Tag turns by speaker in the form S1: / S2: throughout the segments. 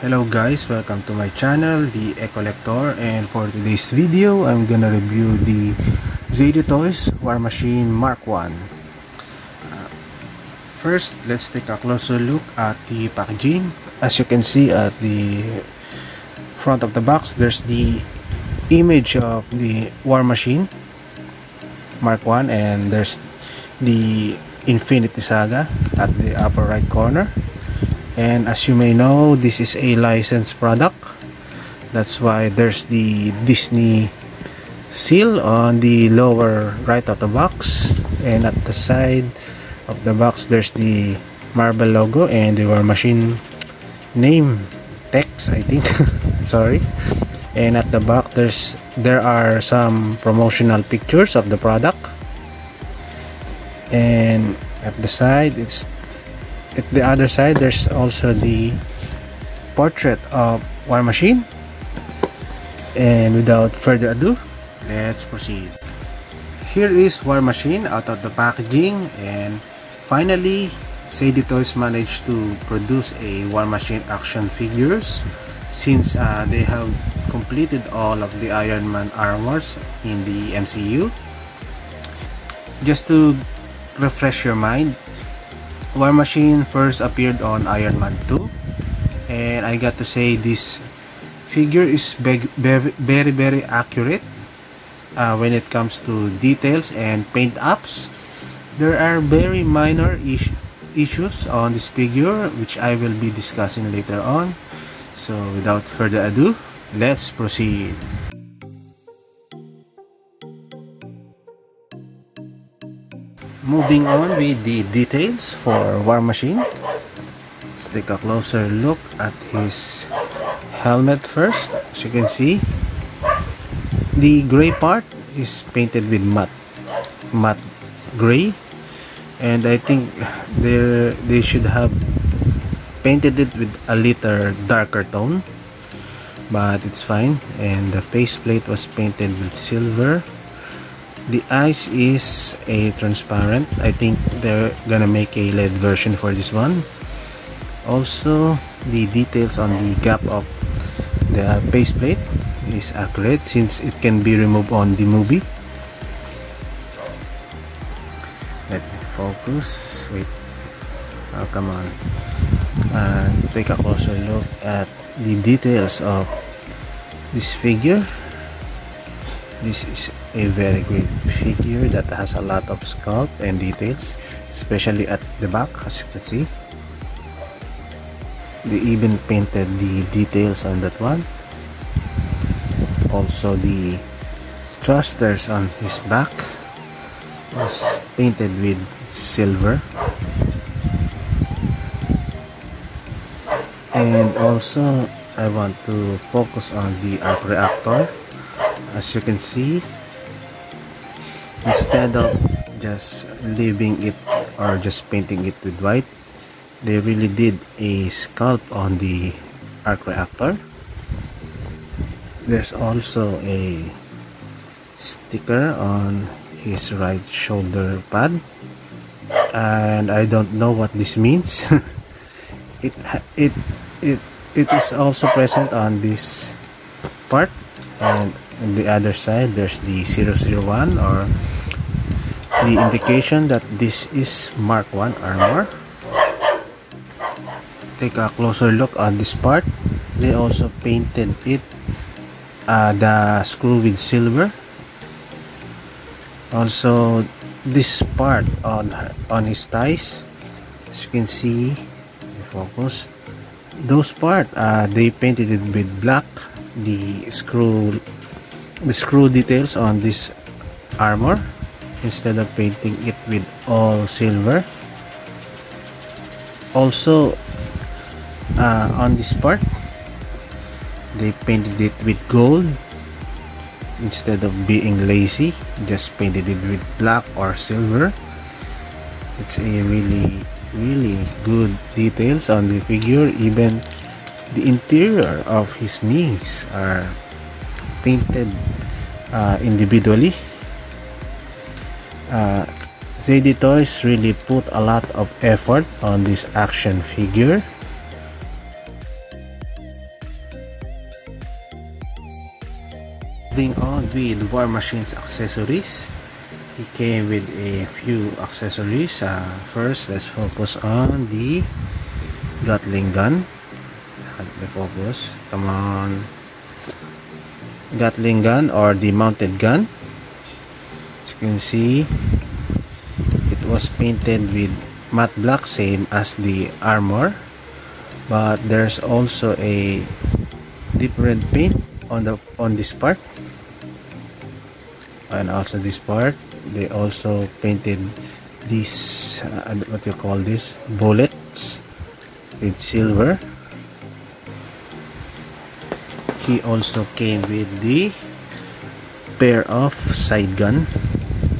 S1: Hello guys, welcome to my channel, the Ecollector, and for today's video, I'm gonna review the ZD Toys War Machine Mark 1. First, let's take a closer look at the packaging. As you can see at the front of the box, there's the image of the War Machine Mark 1, and there's the Infinity Saga at the upper right corner. And as you may know, this is a licensed product. That's why there's the Disney seal on the lower right of the box, and at the side of the box there's the Marvel logo and the War Machine name text, I think. Sorry. And at the back there are some promotional pictures of the product, and at the side at the other side there's also the portrait of War Machine. And without further ado, let's proceed. Here is War Machine out of the packaging, and finally ZD Toys managed to produce a War Machine action figures, since they have completed all of the Iron Man armors in the MCU. Just to refresh your mind, War Machine first appeared on Iron Man 2, and I got to say this figure is very accurate when it comes to details and paint ups. There are very minor issues on this figure which I will be discussing later on. So without further ado, let's proceed. Moving on with the details for War Machine, let's take a closer look at his helmet first. As you can see, the gray part is painted with matte gray, and I think they should have painted it with a little darker tone, but it's fine. And the faceplate was painted with silver. The eyes is a transparent. I think they're gonna make a LED version for this one. Also, the details on the gap of the faceplate is accurate, since it can be removed on the movie. Let me focus. Wait. Oh, come on. Take a closer look at the details of this figure. This is a very great figure that has a lot of sculpt and details, especially at the back. As you can see, they even painted the details on that one. Also, the thrusters on his back was painted with silver. And also, I want to focus on the arc reactor. As you can see, instead of just leaving it or just painting it with white, they really did a sculpt on the arc reactor. There's also a sticker on his right shoulder pad, and I don't know what this means. it is also present on this part, and on the other side there's the 001, or the indication that this is Mark 1 armor. Take a closer look on this part. They also painted it, the screw with silver. Also, this part on his thighs, as you can see, focus, those part they painted it with black. The screw details on this armor, instead of painting it with all silver. Also, on this part they painted it with gold. Instead of being lazy, just painted it with black or silver. It's a really good details on the figure. Even the interior of his knees are painted individually. ZD Toys really put a lot of effort on this action figure. Moving on with War Machine's accessories, he came with a few accessories. First, let's focus on the Gatling gun. Let me focus. Come on. Gatling gun, or the mounted gun. As you can see, it was painted with matte black, same as the armor, but there's also a different paint on this part, and also this part. They also painted these what you call this, bullets, with silver. He also came with the pair of side gun.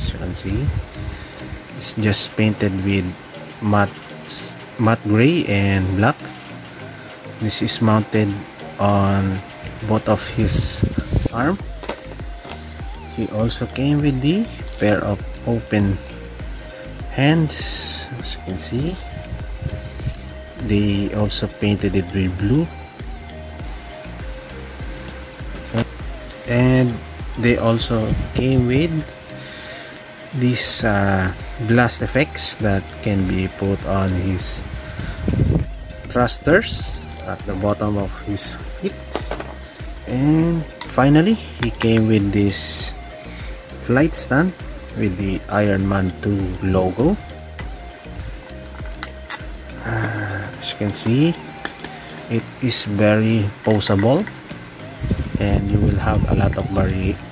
S1: As you can see, it's just painted with matte gray and black. This is mounted on both of his arm. He also came with the pair of open hands. As you can see, they also painted it with blue, and they also came with these blast effects that can be put on his thrusters at the bottom of his feet. And finally, he came with this flight stand with the Iron Man 2 logo. As you can see, it is very poseable, and you will have a lot of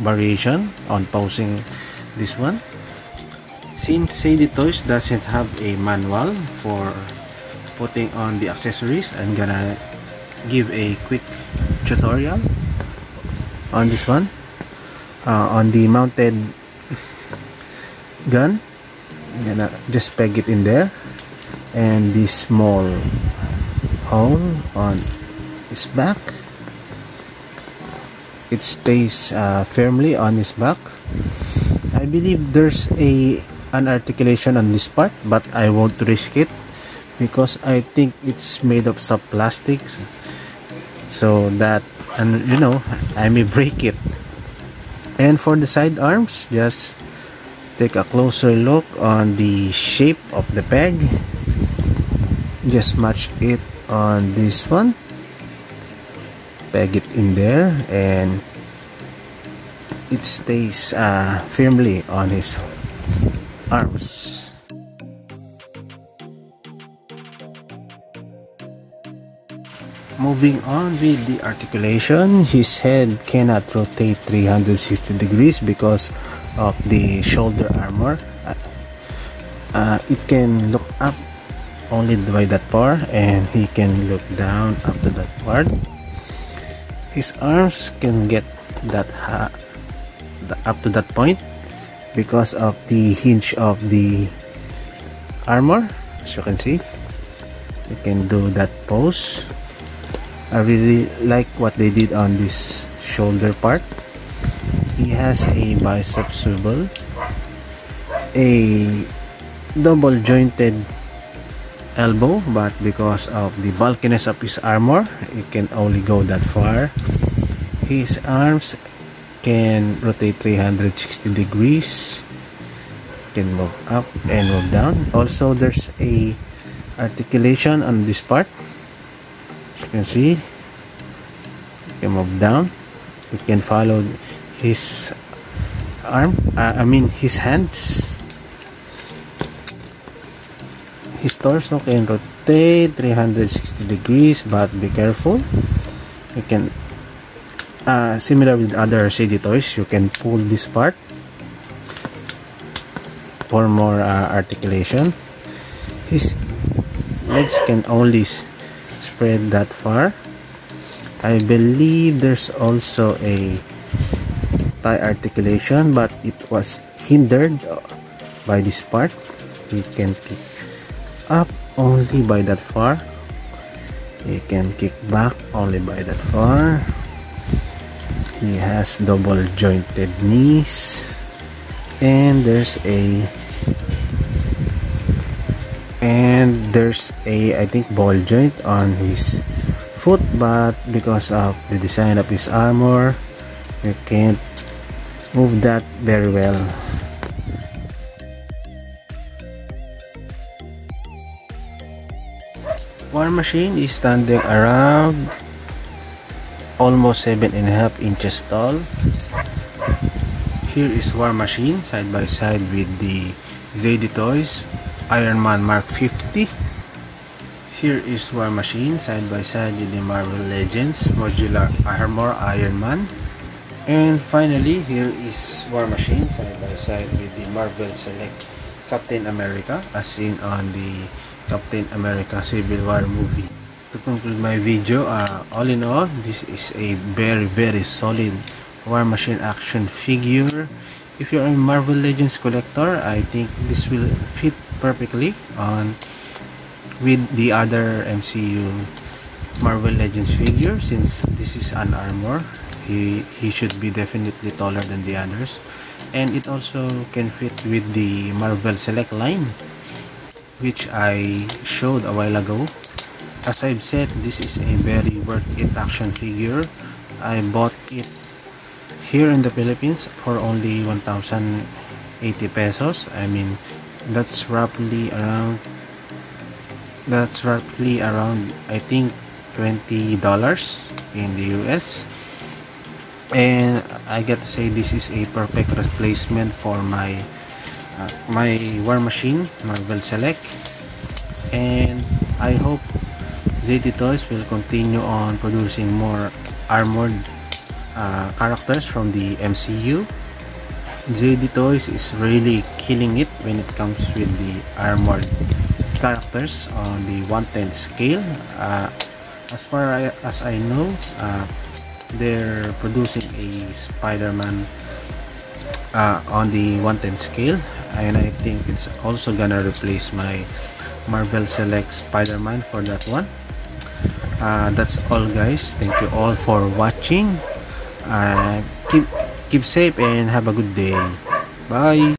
S1: variation on posing this one. Since Sadie Toys doesn't have a manual for putting on the accessories, I'm gonna give a quick tutorial on this one. On the mounted gun, I'm gonna just peg it in there, and this small hole on his back, it stays firmly on his back. I believe there's an articulation on this part, but I won't risk it because I think it's made of soft plastics, so that, and you know, I may break it. And for the side arms, just take a closer look on the shape of the peg. Just match it on this one, peg it in there, and it stays firmly on his arms. Moving on with the articulation, his head cannot rotate 360 degrees because of the shoulder armor. It can look up only by that far, and he can look down up to that part. His arms can get that up to that point because of the hinge of the armor. As you can see, you can do that pose. I really like what they did on this shoulder part. He has a bicep swivel, a double jointed elbow, but because of the bulkiness of his armor, it can only go that far. His arms can rotate 360 degrees, can move up and move down. Also, there's a articulation on this part. As you can see, you can move down, you can follow his arm, his hands. His torso can rotate 360 degrees, but be careful. You can, similar with other Sadie Toys, you can pull this part for more articulation. His legs can only spread that far. I believe there's also a thigh articulation, but it was hindered by this part. You can kick up only by that far. You can kick back only by that far. He has double jointed knees, and there's a I think ball joint on his foot, but because of the design of his armor You can't move that very well. War Machine is standing around almost 7.5 inches tall. Here is War Machine side by side with the ZD Toys Iron Man Mark 50. Here is War Machine side by side with the Marvel Legends Modular Armor Iron Man. And finally, here is War Machine side by side with the Marvel Select Captain America, as seen on the Captain America Civil War movie. To conclude my video, all in all, this is a very solid War Machine action figure. If you're a Marvel Legends collector, I think this will fit perfectly on with the other MCU Marvel Legends figure, since this is an armor. He should be definitely taller than the others, and it also can fit with the Marvel Select line, which I showed a while ago. As I've said, this is a very worth it action figure. I bought it here in the Philippines for only 1,080 pesos. I mean, that's roughly around I think $20 in the US. And I got to say, this is a perfect replacement for my War Machine Marvel Select, and I hope ZD Toys will continue on producing more armored characters from the MCU. ZD Toys is really killing it when it comes with the armored characters on the 1/10 scale. As far as I know, they're producing a Spider-Man on the 1/10 scale, and I think it's also gonna replace my Marvel Select Spider-Man for that one. That's all, guys. Thank you all for watching. Keep safe and have a good day. Bye.